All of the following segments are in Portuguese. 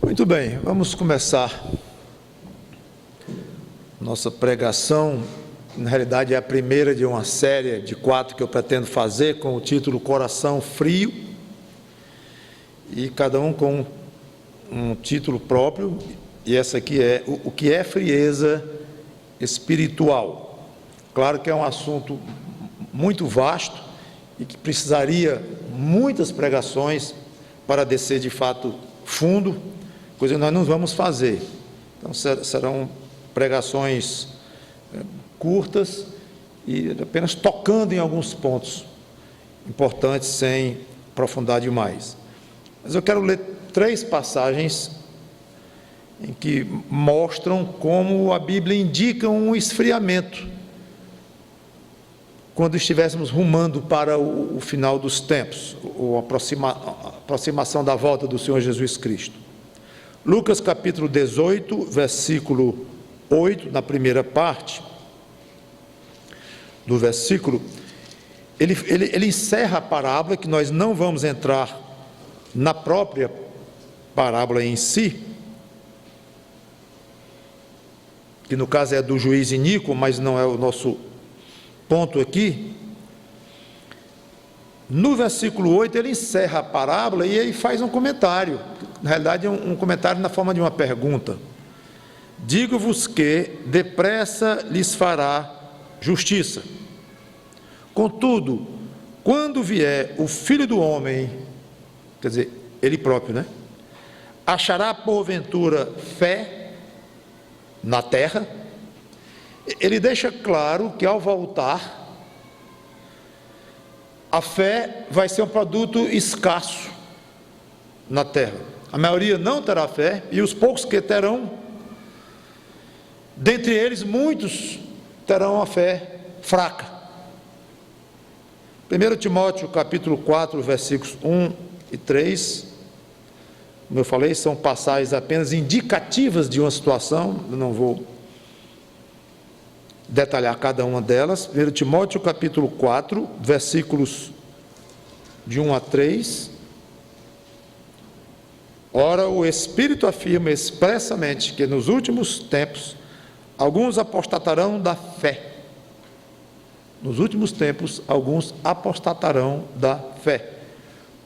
Muito bem, vamos começar nossa pregação. Na realidade é a primeira de uma série de 4 que eu pretendo fazer, com o título Coração Frio, e cada um com um título próprio, e essa aqui é o que é frieza espiritual. Claro que é um assunto muito vasto e que precisaria muitas pregações para descer de fato fundo, coisa que nós não vamos fazer. Então serão pregações curtas e apenas tocando em alguns pontos importantes, sem aprofundar demais. Mas eu quero ler 3 passagens em que mostram como a Bíblia indica um esfriamento quando estivéssemos rumando para o final dos tempos, ou a aproximação da volta do Senhor Jesus Cristo. Lucas capítulo 18, versículo 8, na primeira parte do versículo, ele encerra a parábola, que nós não vamos entrar na própria parábola em si, que no caso é do juiz iníquo, mas não é o nosso ponto aqui. No versículo 8 ele encerra a parábola e aí faz um comentário, na realidade é um comentário na forma de uma pergunta. Digo-vos que depressa lhes fará justiça. Contudo, quando vier o Filho do Homem, quer dizer, ele próprio, né? Achará porventura fé na terra? Ele deixa claro que ao voltar, a fé vai ser um produto escasso na terra. A maioria não terá fé, e os poucos que terão, dentre eles muitos terão a fé fraca. 1 Timóteo capítulo 4, versículos 1 e 3, como eu falei, são passagens apenas indicativas de uma situação, eu não vou detalhar cada uma delas. 1 Timóteo capítulo 4, versículos de 1 a 3. Ora, o Espírito afirma expressamente que nos últimos tempos alguns apostatarão da fé. Nos últimos tempos, alguns apostatarão da fé,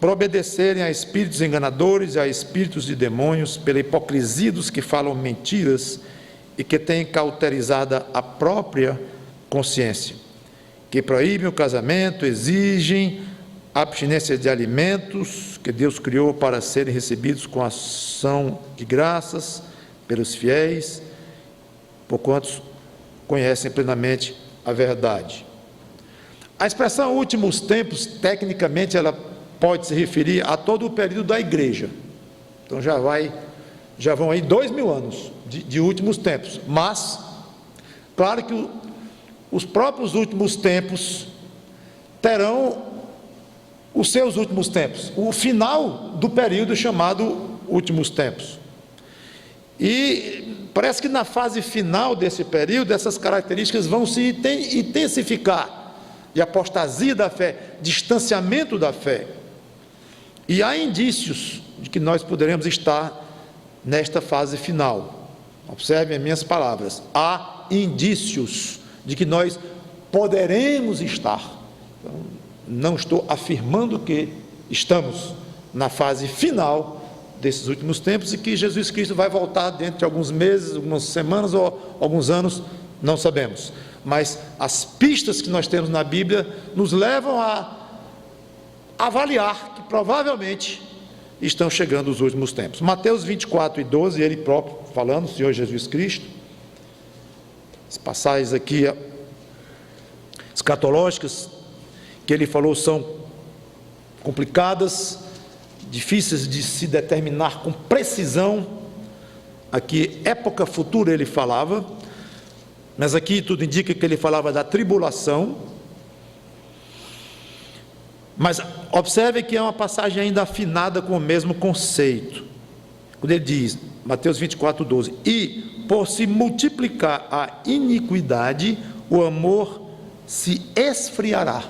por obedecerem a espíritos enganadores e a espíritos de demônios, pela hipocrisia dos que falam mentiras e que têm cauterizada a própria consciência, que proíbem o casamento, exigem abstinência de alimentos que Deus criou para serem recebidos com ação de graças pelos fiéis, porquanto conhecem plenamente a verdade. A expressão últimos tempos, tecnicamente, ela pode se referir a todo o período da igreja. Então já vão aí 2000 anos de últimos tempos, mas claro que os próprios últimos tempos terão os seus últimos tempos, o final do período chamado últimos tempos. E parece que na fase final desse período, essas características vão se intensificar, de apostasia da fé, distanciamento da fé. E há indícios de que nós poderemos estar nesta fase final. Observem as minhas palavras. Há indícios de que nós poderemos estar. Então, não estou afirmando que estamos na fase final desses últimos tempos e que Jesus Cristo vai voltar dentro de alguns meses, algumas semanas ou alguns anos, não sabemos. Mas as pistas que nós temos na Bíblia nos levam a avaliar que provavelmente estão chegando os últimos tempos. Mateus 24 e 12, ele próprio falando, o Senhor Jesus Cristo, as passagens aqui escatológicas que ele falou são complicadas, difíceis de se determinar com precisão. Aqui, época futura ele falava, mas aqui tudo indica que ele falava da tribulação. Mas observe que é uma passagem ainda afinada com o mesmo conceito. Quando ele diz, Mateus 24, 12, e por se multiplicar a iniquidade, o amor se esfriará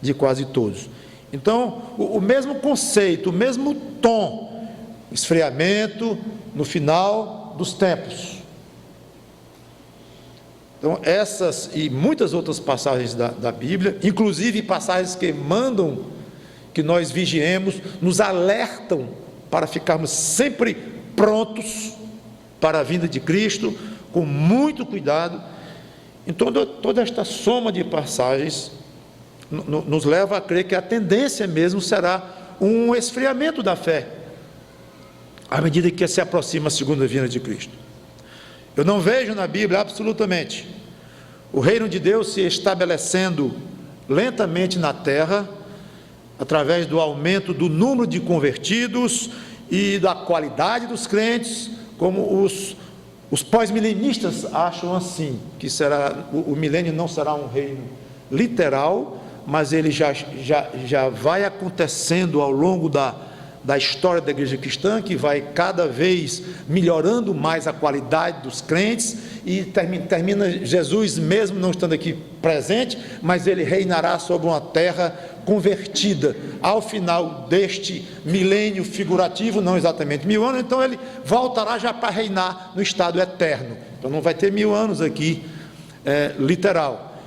de quase todos. Então, o mesmo conceito, o mesmo tom esfriamento no final dos tempos. Então, essas e muitas outras passagens da Bíblia, inclusive passagens que mandam que nós vigiemos, nos alertam para ficarmos sempre prontos para a vinda de Cristo, com muito cuidado. Então, toda esta soma de passagens nos leva a crer que a tendência mesmo será um esfriamento da fé, à medida que se aproxima a segunda vinda de Cristo. Eu não vejo na Bíblia absolutamente o reino de Deus se estabelecendo lentamente na terra, através do aumento do número de convertidos e da qualidade dos crentes, como os pós-milenistas acham assim, que o milênio não será um reino literal, mas ele já vai acontecendo ao longo da história da igreja cristã, que vai cada vez melhorando mais a qualidade dos crentes, e termina Jesus mesmo não estando aqui presente, mas ele reinará sobre uma terra convertida ao final deste milênio figurativo, não exatamente 1000 anos. Então ele voltará já para reinar no estado eterno. Então não vai ter 1000 anos aqui literal.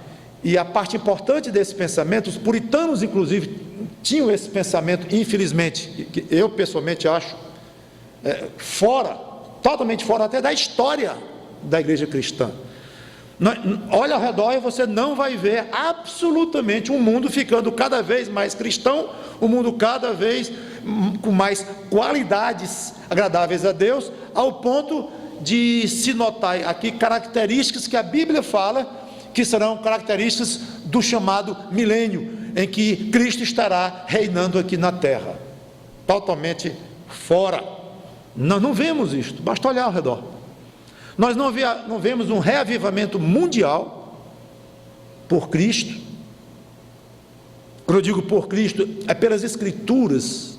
E a parte importante desse pensamento, os puritanos inclusive tinham esse pensamento, infelizmente, que eu pessoalmente acho totalmente fora até da história da igreja cristã. Olha ao redor e você não vai ver absolutamente um mundo ficando cada vez mais cristão, um mundo cada vez com mais qualidades agradáveis a Deus, ao ponto de se notar aqui características que a Bíblia fala que serão características do chamado milênio, em que Cristo estará reinando aqui na terra, totalmente fora. Nós não vemos isto, basta olhar ao redor. Nós não vemos um reavivamento mundial por Cristo. Quando eu digo por Cristo, é pelas Escrituras,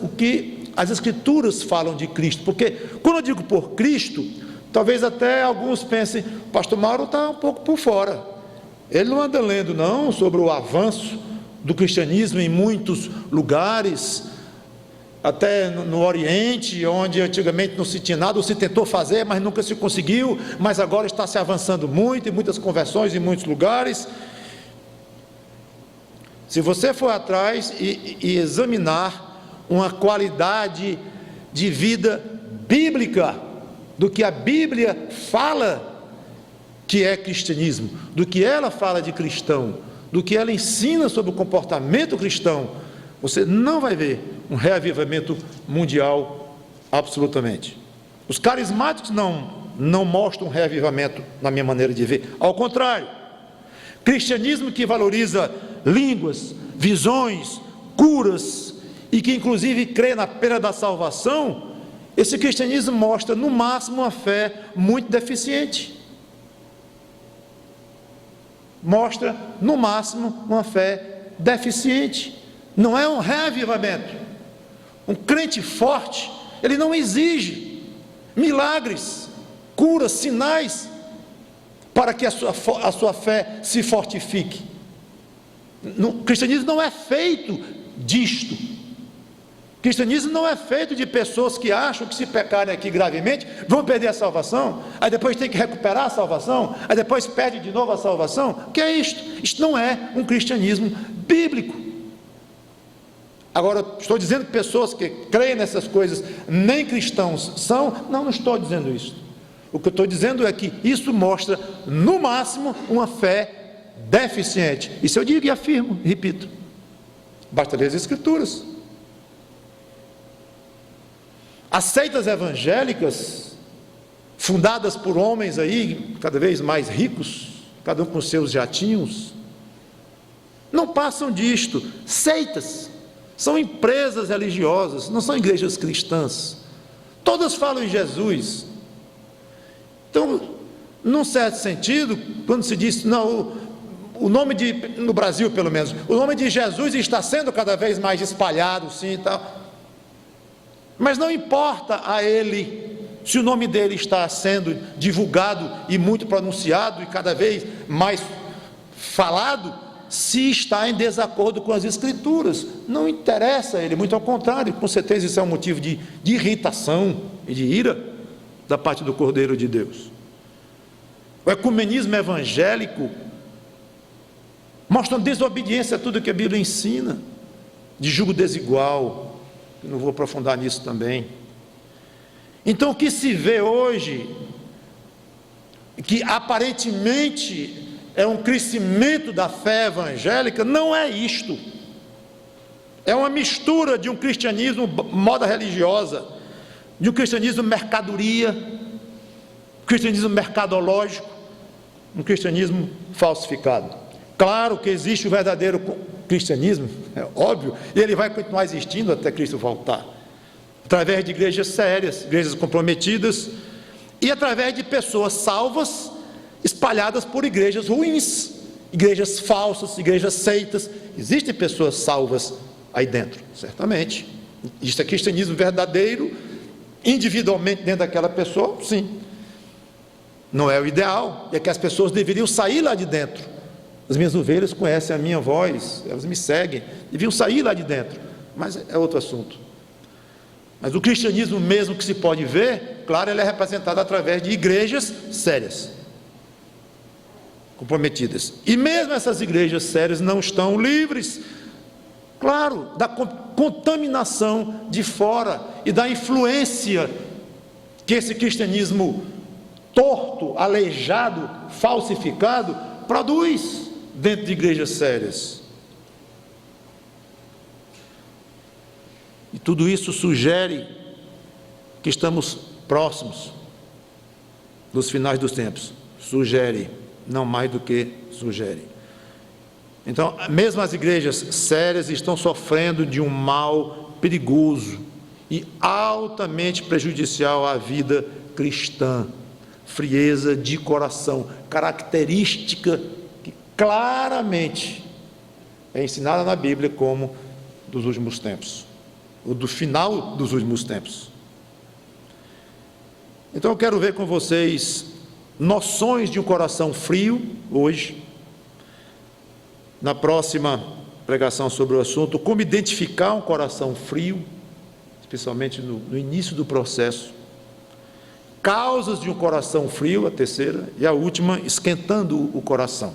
o que as Escrituras falam de Cristo, porque quando eu digo por Cristo, talvez até alguns pensem, pastor Mauro está um pouco por fora, ele não anda lendo não sobre o avanço do cristianismo em muitos lugares, até no Oriente, onde antigamente não se tinha nada, ou se tentou fazer, mas nunca se conseguiu, mas agora está se avançando muito, em muitas conversões, em muitos lugares. Se você for atrás e examinar uma qualidade de vida bíblica, do que a Bíblia fala que é cristianismo, do que ela fala de cristão, do que ela ensina sobre o comportamento cristão, você não vai ver um reavivamento mundial absolutamente. Os carismáticos não mostram um reavivamento na minha maneira de ver, ao contrário, cristianismo que valoriza línguas, visões, curas, e que inclusive crê na pena da salvação, esse cristianismo mostra no máximo uma fé muito deficiente, mostra no máximo uma fé deficiente, não é um reavivamento. Um crente forte, ele não exige milagres, curas, sinais, para que a sua fé se fortifique. O cristianismo não é feito disto. O cristianismo não é feito de pessoas que acham que se pecarem aqui gravemente, vão perder a salvação, aí depois tem que recuperar a salvação, aí depois perde de novo a salvação. O que é isto? Isto não é um cristianismo bíblico. Agora, estou dizendo que pessoas que creem nessas coisas nem cristãos são? Não estou dizendo isso. O que eu estou dizendo é que isso mostra, no máximo, uma fé deficiente. Isso eu digo e afirmo, repito. Basta ler as Escrituras. As seitas evangélicas, fundadas por homens aí, cada vez mais ricos, cada um com seus jatinhos, não passam disto. Seitas são empresas religiosas, não são igrejas cristãs. Todas falam em Jesus. Então, num certo sentido, quando se diz, não, o nome no Brasil pelo menos, o nome de Jesus está sendo cada vez mais espalhado, sim, e tal. Mas não importa a ele se o nome dele está sendo divulgado e muito pronunciado e cada vez mais falado, se está em desacordo com as Escrituras. Não interessa a ele, muito ao contrário, com certeza isso é um motivo de irritação e de ira da parte do Cordeiro de Deus. O ecumenismo evangélico mostra desobediência a tudo que a Bíblia ensina, de julgo desigual. Eu não vou aprofundar nisso também. Então o que se vê hoje, que aparentemente é um crescimento da fé evangélica, não é isto. É uma mistura de um cristianismo moda religiosa, de um cristianismo mercadoria, cristianismo mercadológico, um cristianismo falsificado. Claro que existe o verdadeiro cristianismo, é óbvio, e ele vai continuar existindo até Cristo voltar, através de igrejas sérias, igrejas comprometidas, e através de pessoas salvas, espalhadas por igrejas ruins, igrejas falsas, igrejas seitas. Existem pessoas salvas aí dentro, certamente. Isso é cristianismo verdadeiro, individualmente dentro daquela pessoa, sim. Não é o ideal, é que as pessoas deveriam sair lá de dentro. As minhas ovelhas conhecem a minha voz, elas me seguem, deviam sair lá de dentro, mas é outro assunto. Mas o cristianismo mesmo que se pode ver, claro, ele é representado através de igrejas sérias, comprometidas. E mesmo essas igrejas sérias não estão livres, claro, da contaminação de fora e da influência que esse cristianismo torto, aleijado, falsificado produz dentro de igrejas sérias. E tudo isso sugere que estamos próximos dos finais dos tempos. Sugere, não mais do que sugere. Então, mesmo as igrejas sérias estão sofrendo de um mal perigoso e altamente prejudicial à vida cristã. Frieza de coração, característica que claramente é ensinada na Bíblia como dos últimos tempos, ou do final dos últimos tempos. Então eu quero ver com vocês noções de um coração frio hoje. Na próxima pregação sobre o assunto, como identificar um coração frio, especialmente no início do processo. Causas de um coração frio, a terceira, e a última, esquentando o coração.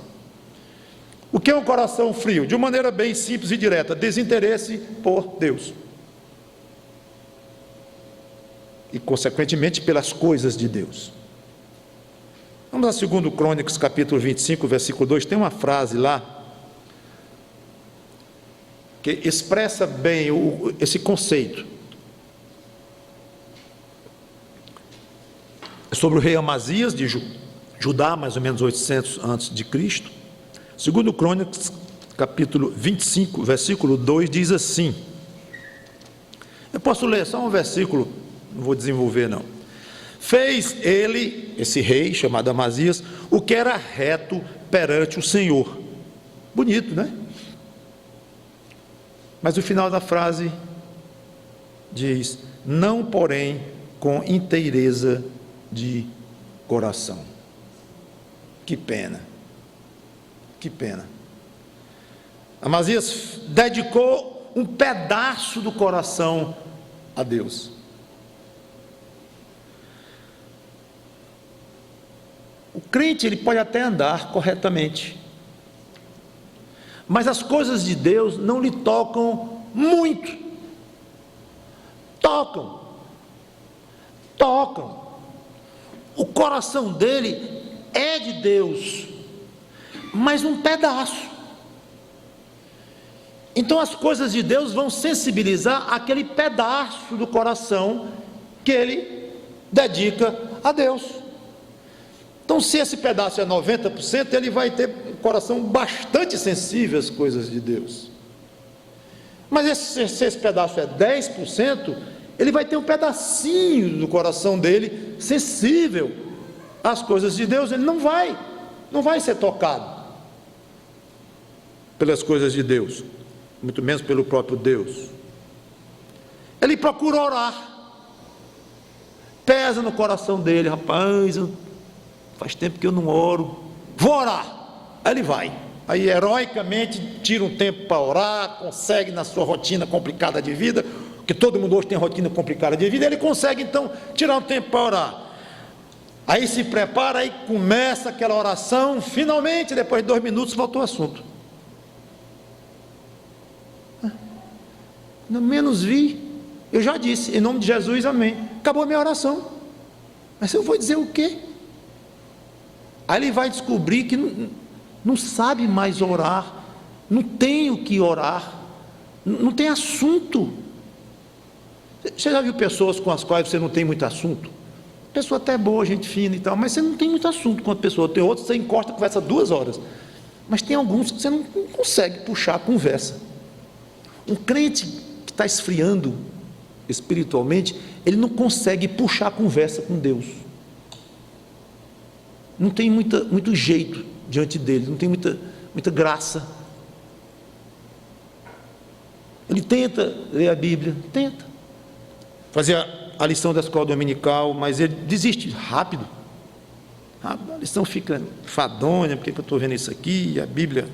O que é um coração frio? De uma maneira bem simples e direta, desinteresse por Deus. E, consequentemente, pelas coisas de Deus. Vamos a 2 Crônicas, capítulo 25, versículo 2, tem uma frase lá, que expressa bem esse conceito. Sobre o rei Amazias de Judá, mais ou menos 800 antes de Cristo. 2 Crônicas, capítulo 25, versículo 2, diz assim. Eu posso ler só um versículo, não vou desenvolver não. Fez ele, esse rei chamado Amazias, o que era reto perante o Senhor. Bonito, né? Mas o final da frase diz: não, porém, com inteireza de coração. Que pena, que pena. Amazias dedicou um pedaço do coração a Deus. O crente, ele pode até andar corretamente, mas as coisas de Deus não lhe tocam muito. Tocam. O coração dele é de Deus, mas um pedaço. Então as coisas de Deus vão sensibilizar aquele pedaço do coração que ele dedica a Deus. Então, se esse pedaço é 90%, ele vai ter um coração bastante sensível às coisas de Deus. Mas se esse pedaço é 10%, ele vai ter um pedacinho do coração dele sensível às coisas de Deus. Ele não vai ser tocado pelas coisas de Deus, muito menos pelo próprio Deus. Ele procura orar, pesa no coração dele: rapaz, faz tempo que eu não oro, vou orar. Aí ele vai, aí heroicamente tira um tempo para orar, consegue na sua rotina complicada de vida, porque todo mundo hoje tem rotina complicada de vida, ele consegue então tirar um tempo para orar. Aí se prepara, aí começa aquela oração, finalmente, depois de 2 minutos, voltou ao assunto. No menos vi, eu já disse, em nome de Jesus, amém. Acabou a minha oração. Mas eu vou dizer o quê? Aí ele vai descobrir que não sabe mais orar, não tem o que orar, não tem assunto. Você já viu pessoas com as quais você não tem muito assunto? Pessoa até boa, gente fina e tal, mas você não tem muito assunto com a pessoa. Tem outros que você encosta e conversa 2 horas, mas tem alguns que você não consegue puxar a conversa. Um crente que está esfriando espiritualmente, ele não consegue puxar a conversa com Deus, não tem muito jeito diante dele, não tem muita graça. Ele tenta ler a Bíblia, tenta fazer a lição da escola dominical, mas ele desiste rápido. A lição fica fadonha, porque eu estou vendo isso aqui, a Bíblia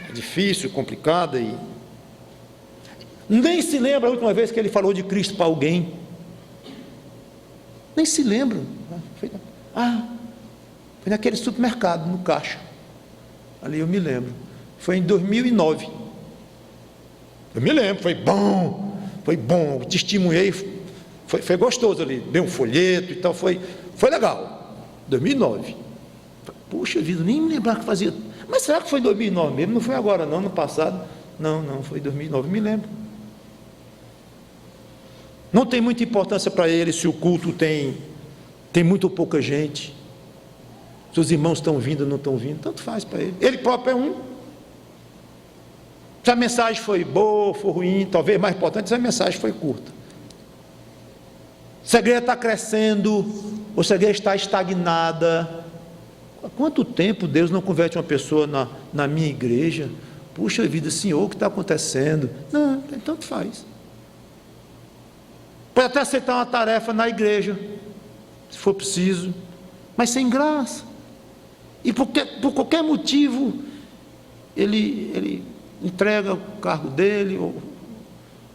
é difícil, complicada, e nem se lembra a última vez que ele falou de Cristo para alguém, nem se lembra. Foi naquele supermercado, no caixa, ali eu me lembro, foi em 2009, eu me lembro, foi bom, testemunhei, foi gostoso ali, dei um folheto e tal, foi legal, 2009, puxa vida, nem me lembrar que fazia, mas será que foi em 2009 mesmo? Não foi agora não, no passado, não, foi em 2009, me lembro. Não tem muita importância para ele se o culto tem muito ou pouca gente, se os irmãos estão vindo ou não estão vindo, tanto faz para ele, ele próprio é um. Se a mensagem foi boa, foi ruim, talvez mais importante, se a mensagem foi curta. Se a igreja está crescendo, ou se a igreja está estagnada. Há quanto tempo Deus não converte uma pessoa na minha igreja? Puxa vida, Senhor, o que está acontecendo? Não, tanto faz. Pode até aceitar uma tarefa na igreja, se for preciso, mas sem graça. E por qualquer motivo, ele entrega o cargo dele, ou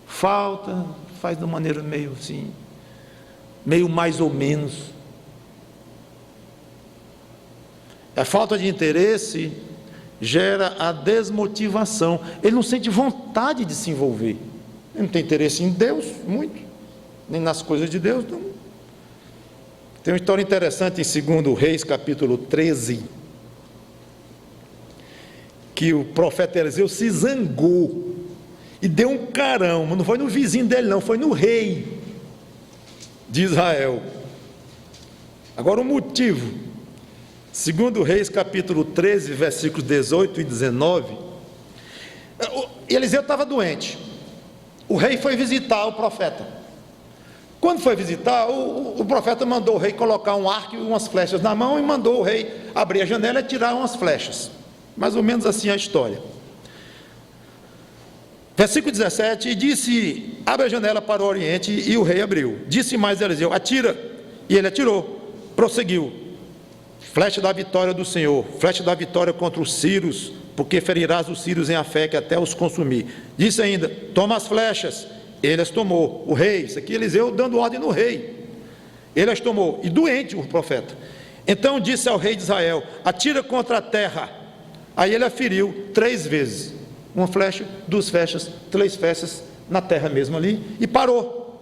falta, faz de uma maneira meio assim, meio mais ou menos. A falta de interesse gera a desmotivação, ele não sente vontade de se envolver, ele não tem interesse em Deus, muito, nem nas coisas de Deus, não. Tem uma história interessante em 2 Reis, capítulo 13, que o profeta Eliseu se zangou, e deu um carão, mas não foi no vizinho dele não, foi no rei de Israel. Agora o motivo, 2 Reis capítulo 13, versículos 18 e 19, Eliseu estava doente, o rei foi visitar o profeta. Quando foi visitar, o profeta mandou o rei colocar um arco e umas flechas na mão, e mandou o rei abrir a janela e tirar umas flechas, mais ou menos assim a história. Versículo 17, e disse, abre a janela para o oriente, e o rei abriu. Disse mais Eliseu, atira, e ele atirou, prosseguiu, flecha da vitória do Senhor, flecha da vitória contra os sírios, porque ferirás os sírios em Afeque até os consumir. Disse ainda, toma as flechas, ele as tomou, o rei, isso aqui Eliseu dando ordem no rei, ele as tomou, e doente o profeta. Então disse ao rei de Israel, atira contra a terra, aí ele a feriu 3 vezes, uma flecha, 2 flechas, 3 flechas na terra mesmo ali, e parou.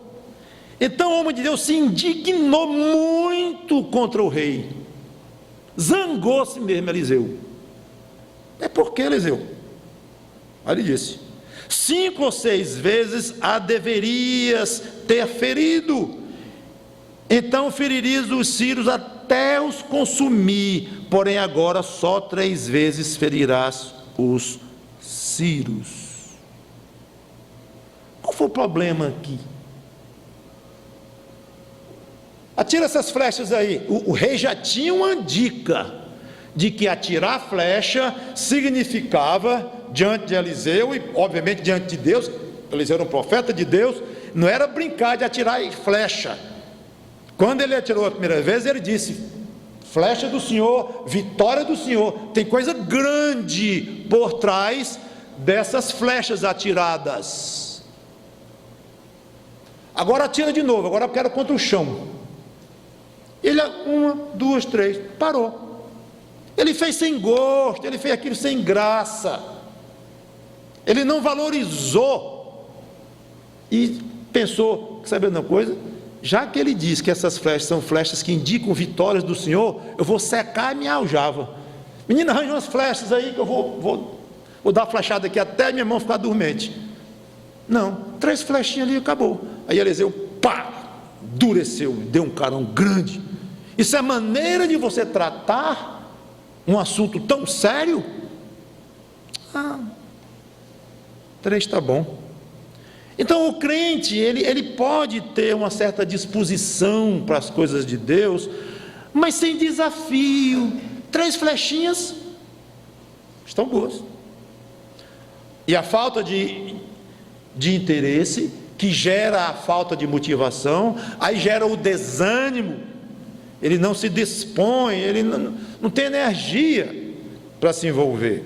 Então o homem de Deus se indignou muito contra o rei, zangou-se mesmo Eliseu. É porque Eliseu, aí ele disse, 5 ou 6 vezes a deverias ter ferido, então feririas os sírios até os consumir, porém agora só 3 vezes ferirás os sírios. Qual foi o problema aqui? Atira essas flechas aí. O rei já tinha uma dica de que atirar a flecha significava, diante de Eliseu e obviamente diante de Deus, Eliseu era um profeta de Deus, não era brincar de atirar flecha. Quando ele atirou a primeira vez, ele disse, flecha do Senhor, vitória do Senhor. Tem coisa grande por trás dessas flechas atiradas. Agora atira de novo, agora eu quero contra o chão. Ele, 1, 2, 3, parou. Ele fez sem gosto, ele fez aquilo sem graça. Ele não valorizou. E pensou, sabe uma coisa? Já que ele diz que essas flechas são flechas que indicam vitórias do Senhor, eu vou secar a minha aljava. Menina, arranja umas flechas aí que eu vou dar uma flechada aqui até minha mão ficar dormente. Não, 3 flechinhas ali e acabou. Aí Eliseu, pá, endureceu, deu um carão grande. Isso é maneira de você tratar um assunto tão sério? 3 está bom. Então o crente, ele pode ter uma certa disposição para as coisas de Deus, mas sem desafio. 3 flechinhas estão boas. E a falta de interesse, que gera a falta de motivação, aí gera o desânimo. Ele não se dispõe, ele não tem energia para se envolver.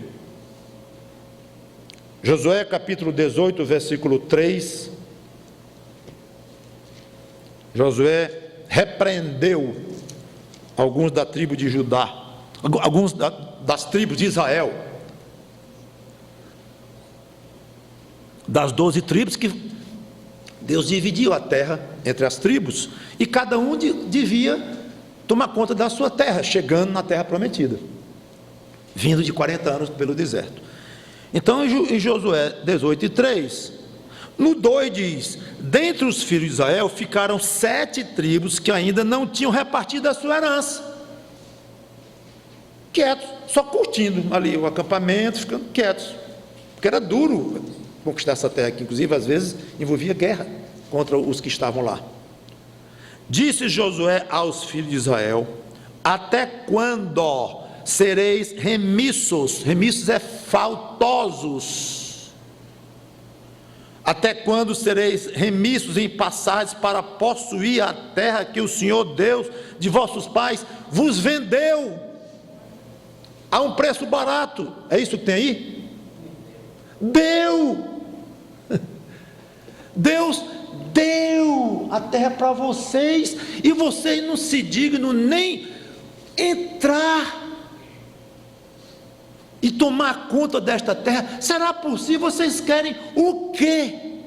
Josué capítulo 18, versículo 3. Josué repreendeu alguns da tribo de Judá, alguns das tribos de Israel, das 12 tribos que Deus dividiu a terra entre as tribos, e cada um devia tomar conta da sua terra, chegando na terra prometida, vindo de 40 anos pelo deserto. Então em Josué 18, 3, no 2 diz: dentre os filhos de Israel ficaram 7 tribos que ainda não tinham repartido a sua herança, quietos, só curtindo ali o acampamento, ficando quietos, porque era duro conquistar essa terra, que inclusive às vezes envolvia guerra contra os que estavam lá. Disse Josué aos filhos de Israel: até quando sereis remissos? Remissos é faltosos. Até quando sereis remissos em passagens para possuir a terra que o Senhor Deus de vossos pais vos vendeu a um preço barato? É isso que tem aí? Deus deu a terra para vocês, e vocês não se dignam nem entrar e tomar conta desta terra. Será possível? Vocês querem o quê?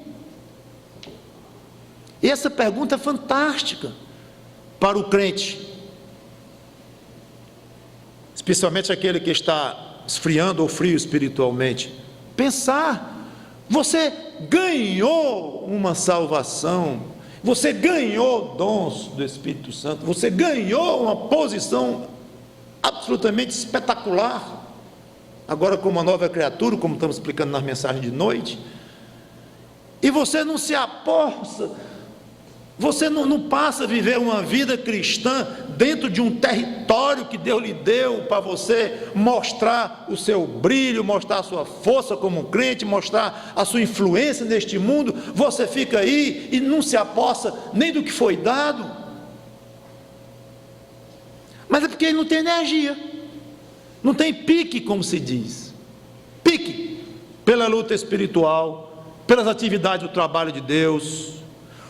E essa pergunta é fantástica para o crente, especialmente aquele que está esfriando ou frio espiritualmente. Pensar: você ganhou uma salvação, você ganhou dons do Espírito Santo, você ganhou uma posição absolutamente espetacular, agora como uma nova criatura, como estamos explicando nas mensagens de noite, e você não se aposta, você não passa a viver uma vida cristã dentro de um território que Deus lhe deu para você mostrar o seu brilho, mostrar a sua força como um crente, mostrar a sua influência neste mundo. Você fica aí e não se aposta nem do que foi dado, mas é porque ele não tem energia, não tem pique, como se diz, pique pela luta espiritual, pelas atividades do trabalho de Deus.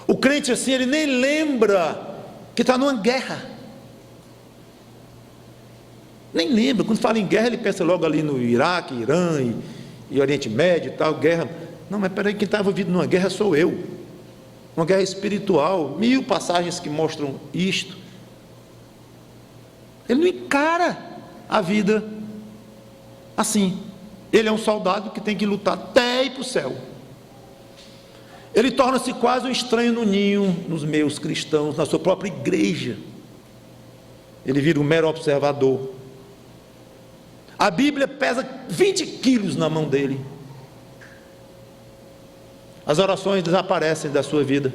O crente assim, ele nem lembra que está numa guerra, nem lembra. Quando fala em guerra, ele pensa logo ali no Iraque, Irã e Oriente Médio e tal, guerra. Não, mas peraí, quem está envolvido numa guerra sou eu, uma guerra espiritual, 1000 passagens que mostram isto. Ele não encara a vida assim. Ele é um soldado que tem que lutar até ir para o céu. Ele torna-se quase um estranho no ninho, nos meios cristãos, na sua própria igreja. Ele vira um mero observador. A Bíblia pesa 20 quilos na mão dele. As orações desaparecem da sua vida.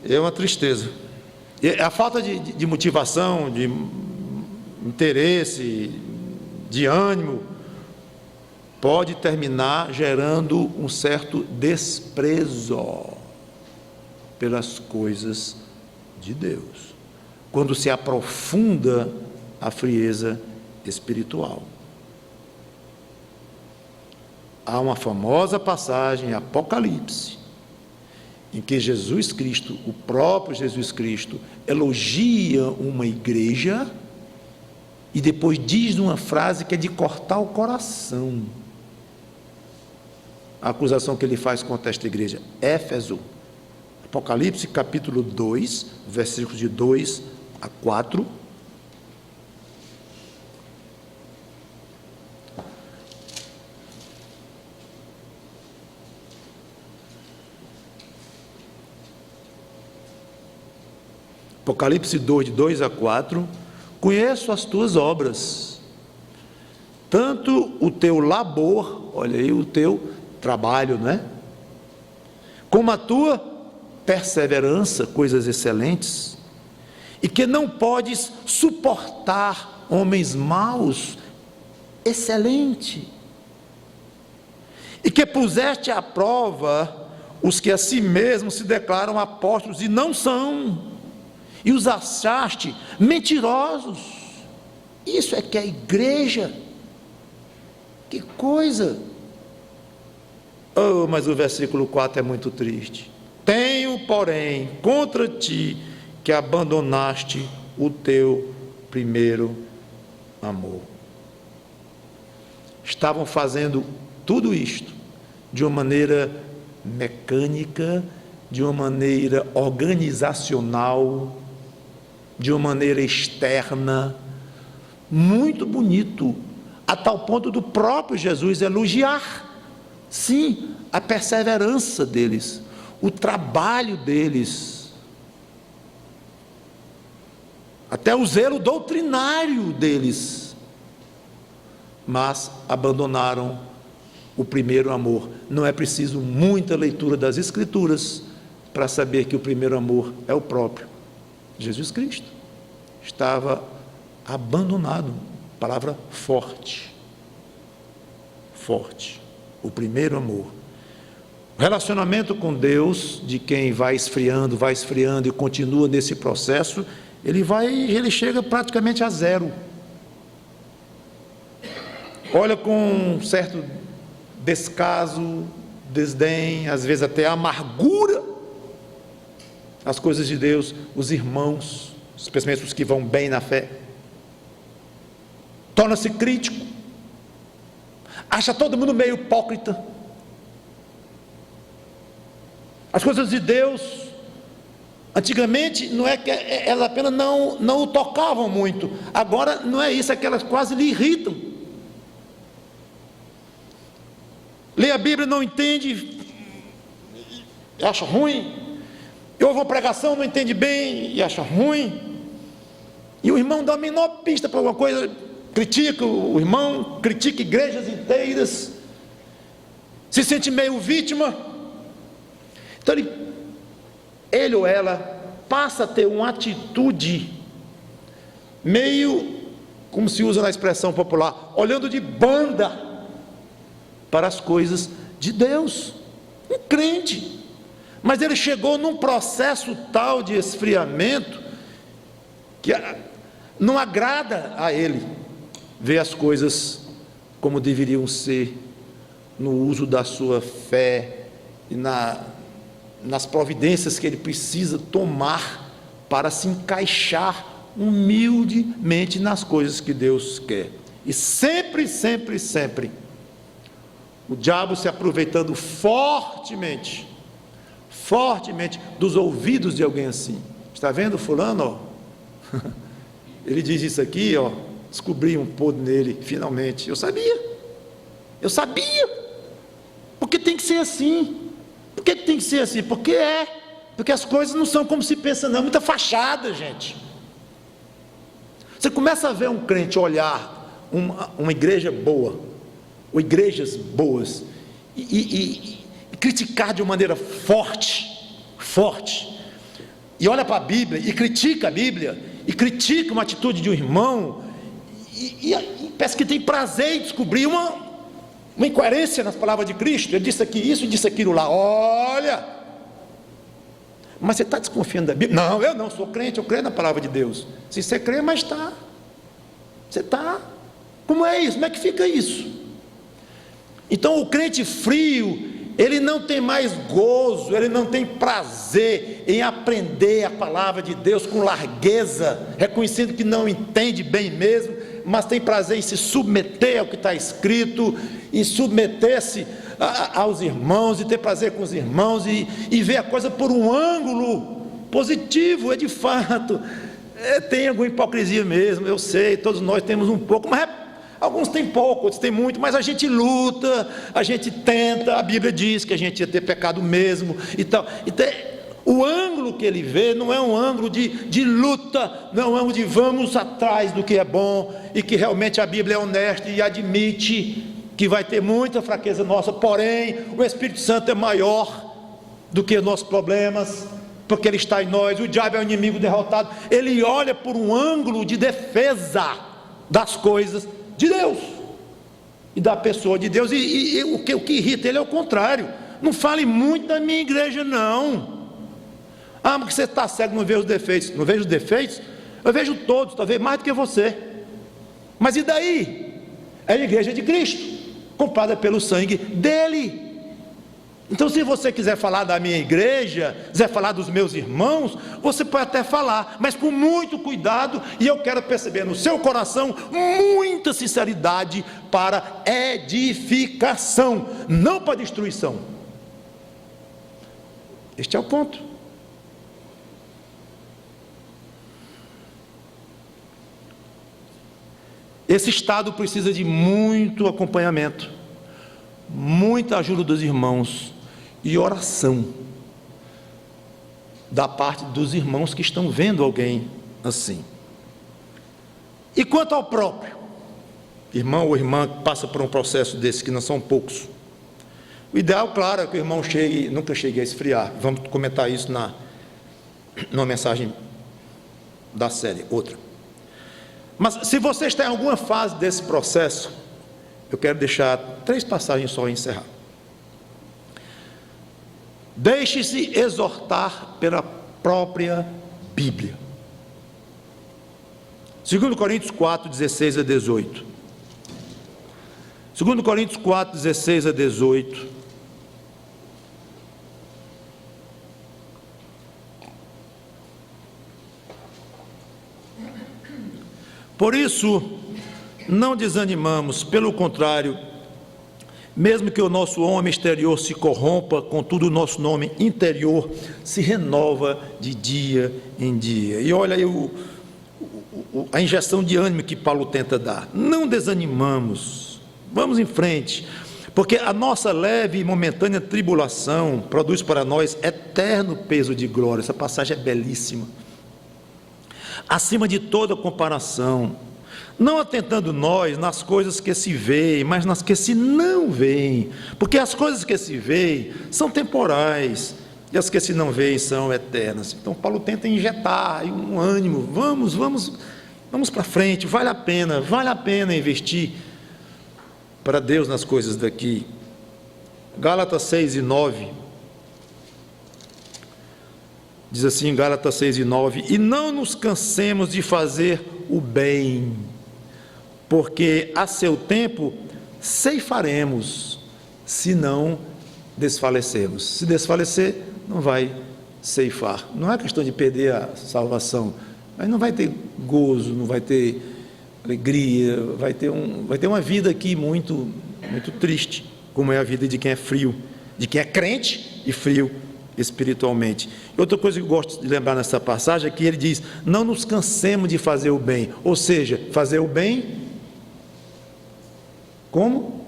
É uma tristeza. A falta de motivação, de interesse, de ânimo, pode terminar gerando um certo desprezo pelas coisas de Deus. quando se aprofunda a frieza espiritual. Há uma famosa passagem em Apocalipse, em que Jesus Cristo, o próprio Jesus Cristo, elogia uma igreja e depois diz uma frase que é de cortar o coração. A acusação que ele faz contra esta igreja, Éfeso, Apocalipse capítulo 2, versículos de 2 a 4. Apocalipse 2, de 2 a 4, conheço as tuas obras, tanto o teu labor, olha aí o teu trabalho, né? Como a tua perseverança, coisas excelentes, e que não podes suportar homens maus, excelente, e que puseste à prova os que a si mesmos se declaram apóstolos e não são, e os achaste mentirosos. Isso é que é a igreja. Que coisa! Oh, mas o versículo 4 é muito triste. Tenho, porém, contra ti que abandonaste o teu primeiro amor. Estavam fazendo tudo isto de uma maneira mecânica, de uma maneira organizacional, de uma maneira externa, muito bonito, a tal ponto do próprio Jesus elogiar, sim, a perseverança deles, o trabalho deles, até o zelo doutrinário deles, mas abandonaram o primeiro amor. Não é preciso muita leitura das Escrituras para saber que o primeiro amor é o próprio Jesus Cristo. Estava abandonado, palavra forte, forte, o primeiro amor. O relacionamento com Deus, de quem vai esfriando e continua nesse processo, ele chega praticamente a zero. Olha com um certo descaso, desdém, às vezes até amargura, as coisas de Deus, os irmãos, especialmente os que vão bem na fé. Torna-se crítico, acha todo mundo meio hipócrita. As coisas de Deus, antigamente, não é que elas apenas não o tocavam muito, agora não é isso, é que elas quase lhe irritam. Lê a Bíblia, não entende, acha ruim. Ouve uma pregação, não entende bem e acha ruim. E o irmão dá a menor pista para alguma coisa, critica o irmão, critica igrejas inteiras, se sente meio vítima. Então ele ou ela passa a ter uma atitude meio, como se usa na expressão popular, olhando de banda para as coisas de Deus. Um crente, mas ele chegou num processo tal de esfriamento que não agrada a ele ver as coisas como deveriam ser, no uso da sua fé e nas providências que ele precisa tomar para se encaixar humildemente nas coisas que Deus quer. E sempre, sempre, sempre o diabo se aproveitando fortemente dos ouvidos de alguém assim. Está vendo fulano? Ó? Ele diz isso aqui, ó, descobri um podre nele, finalmente. Eu sabia, porque tem que ser assim. Por que tem que ser assim? Porque as coisas não são como se pensa não, muita fachada, gente. Você começa a ver um crente olhar uma igreja boa, ou igrejas boas, e criticar de uma maneira forte, e olha para a Bíblia, e critica a Bíblia, e critica uma atitude de um irmão, e parece que tem prazer em descobrir uma incoerência nas palavras de Cristo. Ele disse aqui isso e disse aquilo lá. Olha, Mas você está desconfiando da Bíblia? Não, eu não sou crente, eu creio na palavra de Deus. Se você crê, mas está. Você está. Como é isso? Como é que fica isso? Então o crente frio, ele não tem mais gozo, ele não tem prazer em aprender a palavra de Deus com largueza, reconhecendo que não entende bem mesmo, mas tem prazer em se submeter ao que está escrito, e submeter-se aos irmãos, e ter prazer com os irmãos, e ver a coisa por um ângulo positivo. É de fato, tem alguma hipocrisia mesmo, eu sei, todos nós temos um pouco, mas alguns têm pouco, outros têm muito, mas a gente luta, a gente tenta, a Bíblia diz que a gente ia ter pecado mesmo, e tal. Então, o ângulo que ele vê não é um ângulo de luta, não é um ângulo de vamos atrás do que é bom, e que realmente a Bíblia é honesta e admite que vai ter muita fraqueza nossa, porém o Espírito Santo é maior do que os nossos problemas, porque ele está em nós, o diabo é o inimigo derrotado. Ele olha por um ângulo de defesa das coisas de Deus e da pessoa de Deus, e o que irrita ele é o contrário. Não fale muito da minha igreja, não. Porque você está cego, não vê os defeitos. Não vejo os defeitos? Eu vejo todos, talvez mais do que você. Mas e daí? É a igreja de Cristo, comprada pelo sangue dele. Então, se você quiser falar da minha igreja, quiser falar dos meus irmãos, você pode até falar, mas com muito cuidado, e eu quero perceber no seu coração muita sinceridade para edificação, não para destruição. Este é o ponto. Esse estado precisa de muito acompanhamento, muita ajuda dos irmãos e oração da parte dos irmãos que estão vendo alguém assim. E quanto ao próprio irmão ou irmã que passa por um processo desse, que não são poucos, o ideal, claro, é que o irmão nunca chegue a esfriar. Vamos comentar isso numa mensagem da série, outra. Mas se você está em alguma fase desse processo, eu quero deixar 3 passagens só e encerrar. Deixe-se exortar pela própria Bíblia. 2 Coríntios 4, 16 a 18. 2 Coríntios 4, 16 a 18. Por isso, não desanimamos, pelo contrário, mesmo que o nosso homem exterior se corrompa, contudo o nosso homem interior se renova de dia em dia. E olha aí a injeção de ânimo que Paulo tenta dar. Não desanimamos, vamos em frente, porque a nossa leve e momentânea tribulação produz para nós eterno peso de glória. Essa passagem é belíssima. Acima de toda comparação, não atentando nós nas coisas que se veem, mas nas que se não veem, porque as coisas que se veem são temporais, e as que se não veem são eternas. Então Paulo tenta injetar um ânimo, vamos para frente, vale a pena investir para Deus nas coisas daqui. Gálatas 6 e 9, diz assim, Gálatas 6 e 9, e não nos cansemos de fazer o bem, porque a seu tempo ceifaremos, se não desfalecermos. Se desfalecer, não vai ceifar. Não é questão de perder a salvação, mas não vai ter gozo, não vai ter alegria, vai ter uma vida aqui muito triste, como é a vida de quem é frio, de quem é crente e frio espiritualmente. Outra coisa que eu gosto de lembrar nessa passagem é que ele diz, não nos cansemos de fazer o bem, ou seja, fazer o bem, como?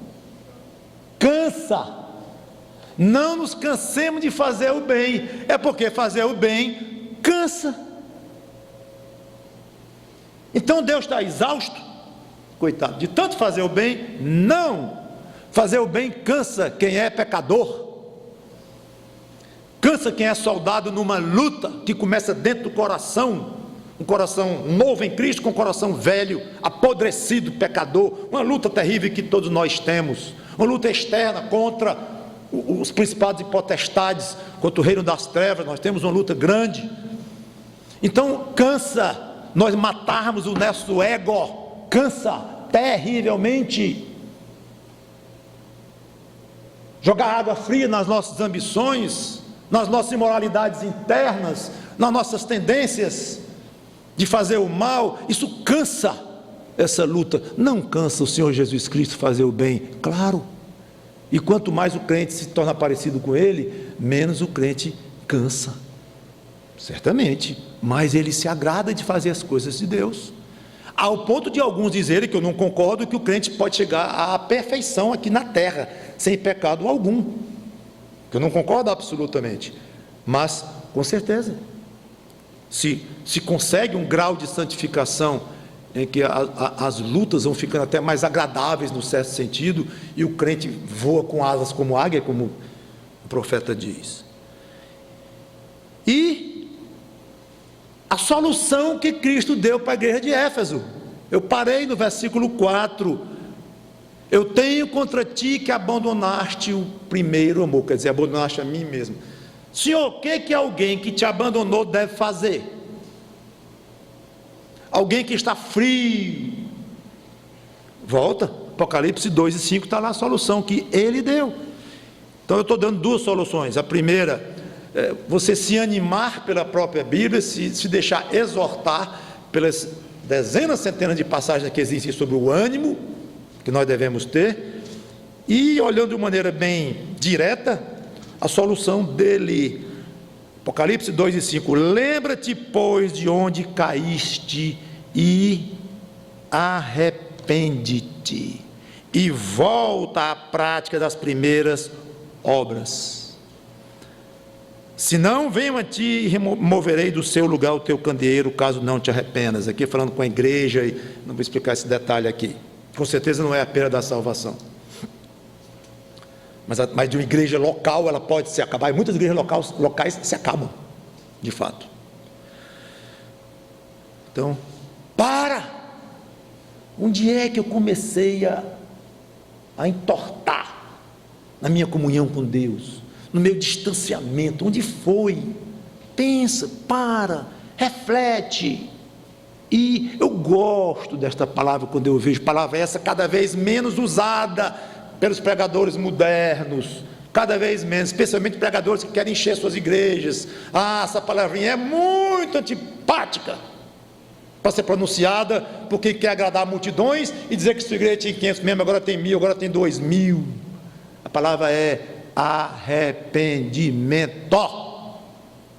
Cansa. Não nos cansemos de fazer o bem, é porque fazer o bem cansa. Então Deus está exausto, coitado, de tanto fazer o bem? Não, fazer o bem cansa quem é pecador, cansa quem é soldado numa luta que começa dentro do coração, um coração novo em Cristo com um coração velho, apodrecido, pecador, uma luta terrível que todos nós temos, uma luta externa contra os principados e potestades contra o reino das trevas. Nós temos uma luta grande. Então cansa nós matarmos o nosso ego, cansa terrivelmente. Jogar água fria nas nossas ambições, nas nossas imoralidades internas, nas nossas tendências de fazer o mal, isso cansa essa luta. Não cansa o Senhor Jesus Cristo fazer o bem? Claro. E quanto mais o crente se torna parecido com Ele, menos o crente cansa. Certamente, mas ele se agrada de fazer as coisas de Deus. Ao ponto de alguns dizerem, que eu não concordo, que o crente pode chegar à perfeição aqui na terra, sem pecado algum. Que eu não concordo absolutamente. Mas, com certeza, se consegue um grau de santificação em que as lutas vão ficando até mais agradáveis no certo sentido, e o crente voa com asas como águia, como o profeta diz. E a solução que Cristo deu para a igreja de Éfeso, eu parei no versículo 4, eu tenho contra ti que abandonaste o primeiro amor, quer dizer, abandonaste a mim mesmo. Senhor, o que alguém que te abandonou deve fazer? Alguém que está frio, volta, Apocalipse 2 e 5 está lá a solução que ele deu. Então eu estou dando duas soluções. A primeira, você se animar pela própria Bíblia, se deixar exortar pelas dezenas, centenas de passagens que existem sobre o ânimo que nós devemos ter, e olhando de maneira bem direta, a solução dele, Apocalipse 2 e 5, lembra-te, pois, de onde caíste, e arrepende-te, e volta à prática das primeiras obras. Senão, venho a ti e removerei do seu lugar o teu candeeiro, caso não te arrependas. Aqui falando com a igreja, e não vou explicar esse detalhe aqui. Com certeza não é a pena da salvação. Mas de uma igreja local ela pode se acabar, e muitas igrejas locais se acabam, de fato. Então, onde é que eu comecei a entortar na minha comunhão com Deus, no meu distanciamento? Onde foi? Pensa, reflete. E eu gosto desta palavra quando eu vejo palavra essa cada vez menos usada pelos pregadores modernos, cada vez menos, especialmente pregadores que querem encher suas igrejas. Essa palavrinha é muito antipática para ser pronunciada, porque quer agradar multidões e dizer que sua igreja tinha 500 membros, agora tem 1000, agora tem 2000. A palavra é arrependimento,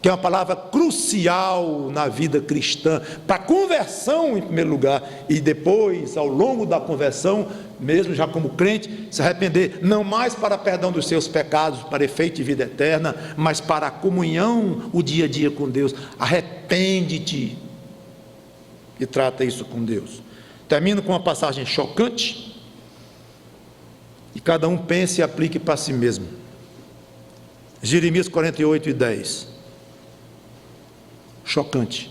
que é uma palavra crucial na vida cristã, para a conversão em primeiro lugar, e depois, ao longo da conversão, mesmo já como crente, se arrepender, não mais para perdão dos seus pecados, para efeito de vida eterna, mas para a comunhão, o dia a dia com Deus. Arrepende-te e trata isso com Deus. Termino com uma passagem chocante, e cada um pense e aplique para si mesmo. Jeremias 48 e 10. Chocante.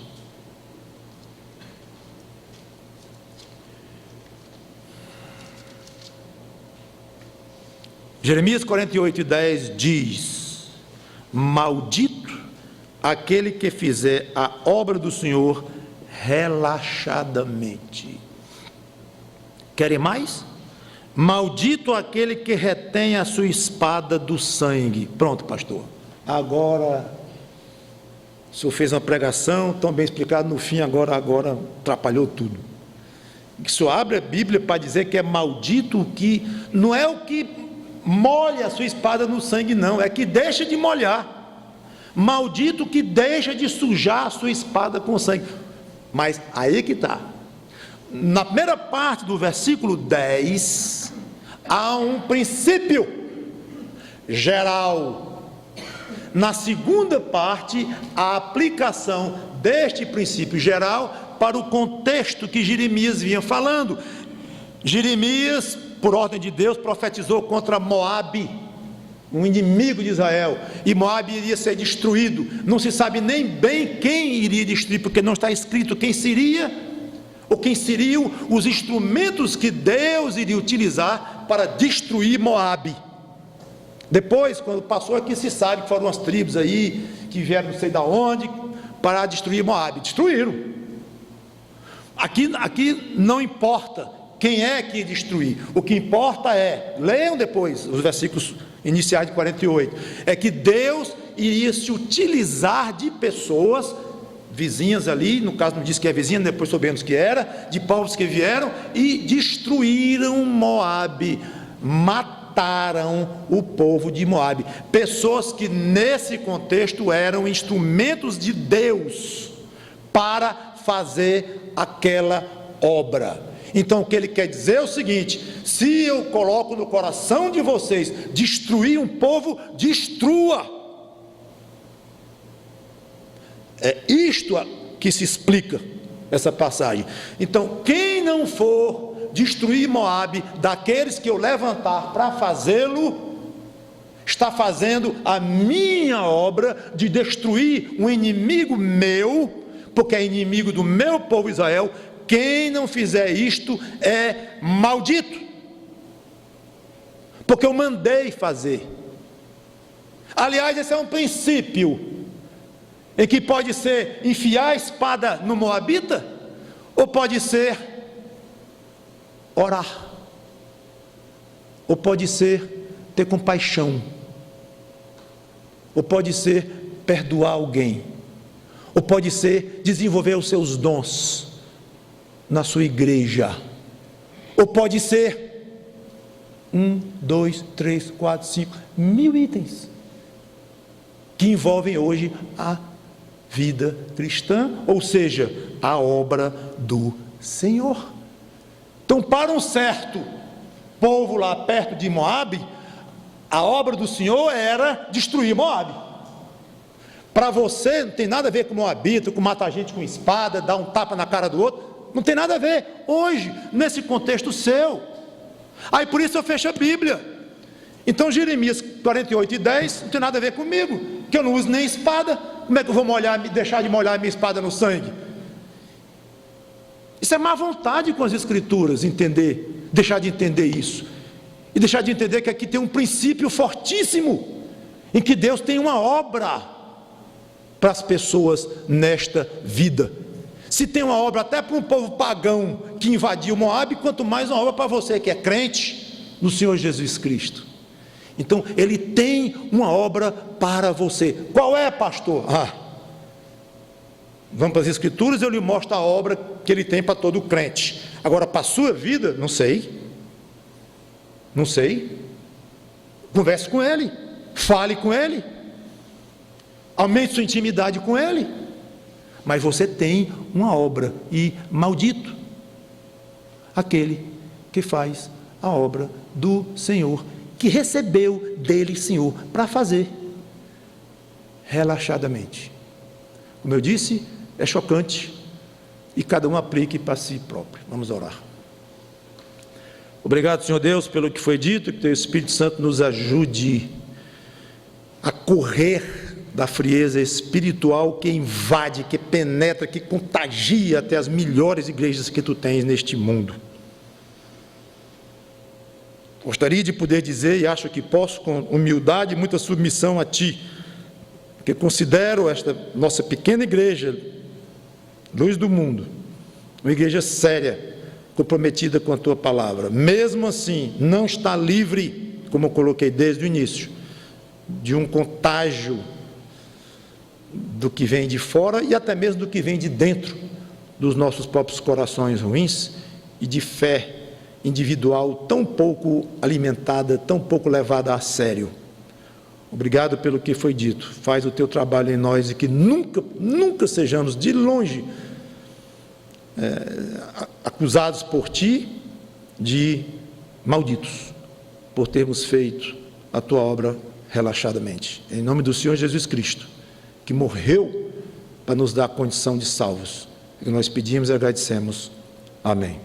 Jeremias 48 e 10 diz: maldito aquele que fizer a obra do Senhor relaxadamente. Querem mais? Maldito aquele que retém a sua espada do sangue. Pronto, pastor, agora o senhor fez uma pregação tão bem explicada, no fim agora atrapalhou tudo. O senhor abre a Bíblia para dizer que é maldito o que, não é o que molha a sua espada no sangue, não, é que deixa de molhar. Maldito que deixa de sujar a sua espada com sangue. Mas aí que está. Na primeira parte do versículo 10, há um princípio geral. Na segunda parte, a aplicação deste princípio geral para o contexto que Jeremias vinha falando. Jeremias, por ordem de Deus, profetizou contra Moabe, um inimigo de Israel, e Moabe iria ser destruído. Não se sabe nem bem quem iria destruir, porque não está escrito quem seria, ou quem seriam os instrumentos que Deus iria utilizar para destruir Moabe. Depois, quando passou aqui, se sabe que foram umas tribos aí, que vieram não sei de onde, para destruir Moabe. Destruíram. Aqui não importa quem é que ia destruir. O que importa é, leiam depois os versículos iniciais de 48, é que Deus iria se utilizar de pessoas vizinhas ali, no caso não disse que é vizinha, depois soubemos que era, de povos que vieram e destruíram Moabe, mataram o povo de Moabe, pessoas que nesse contexto eram instrumentos de Deus para fazer aquela obra. Então o que ele quer dizer é o seguinte: se eu coloco no coração de vocês destruir um povo, destrua. É isto que se explica essa passagem. Então, quem não for destruir Moabe, daqueles que eu levantar para fazê-lo, está fazendo a minha obra de destruir um inimigo meu, porque é inimigo do meu povo Israel. Quem não fizer isto é maldito, porque eu mandei fazer. Aliás, esse é um princípio em que pode ser enfiar a espada no moabita, ou pode ser orar, ou pode ser ter compaixão, ou pode ser perdoar alguém, ou pode ser desenvolver os seus dons na sua igreja, ou pode ser 1, 2, 3, 4, 5, 1000 itens que envolvem hoje a vida cristã, ou seja, a obra do Senhor. Então, para um certo povo lá perto de Moabe, a obra do Senhor era destruir Moabe. Para você não tem nada a ver com moabita, com matar gente com espada, dar um tapa na cara do outro. Não tem nada a ver, hoje, nesse contexto seu. Aí por isso eu fecho a Bíblia. Então Jeremias 48:10 não tem nada a ver comigo, que eu não uso nem espada. Como é que eu vou deixar de molhar a minha espada no sangue? Isso é má vontade com as Escrituras, deixar de entender isso. E deixar de entender que aqui tem um princípio fortíssimo, em que Deus tem uma obra para as pessoas nesta vida. Se tem uma obra até para um povo pagão que invadiu Moabe, quanto mais uma obra para você que é crente no Senhor Jesus Cristo. Então ele tem uma obra para você. Qual é, pastor? Vamos para as Escrituras, eu lhe mostro a obra que ele tem para todo crente. Agora, para a sua vida, não sei. Converse com ele, fale com ele, aumente sua intimidade com ele. Mas você tem uma obra, e maldito aquele que faz a obra do Senhor, que recebeu dele, Senhor, para fazer relaxadamente. Como eu disse, é chocante, e cada um aplique para si próprio. Vamos orar. Obrigado, Senhor Deus, pelo que foi dito, que teu Espírito Santo nos ajude a correr da frieza espiritual que invade, que penetra, que contagia até as melhores igrejas que tu tens neste mundo. Gostaria de poder dizer, e acho que posso, com humildade e muita submissão a ti, que considero esta nossa pequena igreja, luz do mundo, uma igreja séria, comprometida com a tua palavra. Mesmo assim, não está livre, como eu coloquei desde o início, de um contágio do que vem de fora e até mesmo do que vem de dentro dos nossos próprios corações ruins, e de fé individual tão pouco alimentada, tão pouco levada a sério. Obrigado pelo que foi dito. Faz o teu trabalho em nós, e que nunca sejamos de longe acusados por ti de malditos, por termos feito a tua obra relaxadamente. Em nome do Senhor Jesus Cristo, que morreu para nos dar a condição de salvos, que nós pedimos e agradecemos. Amém.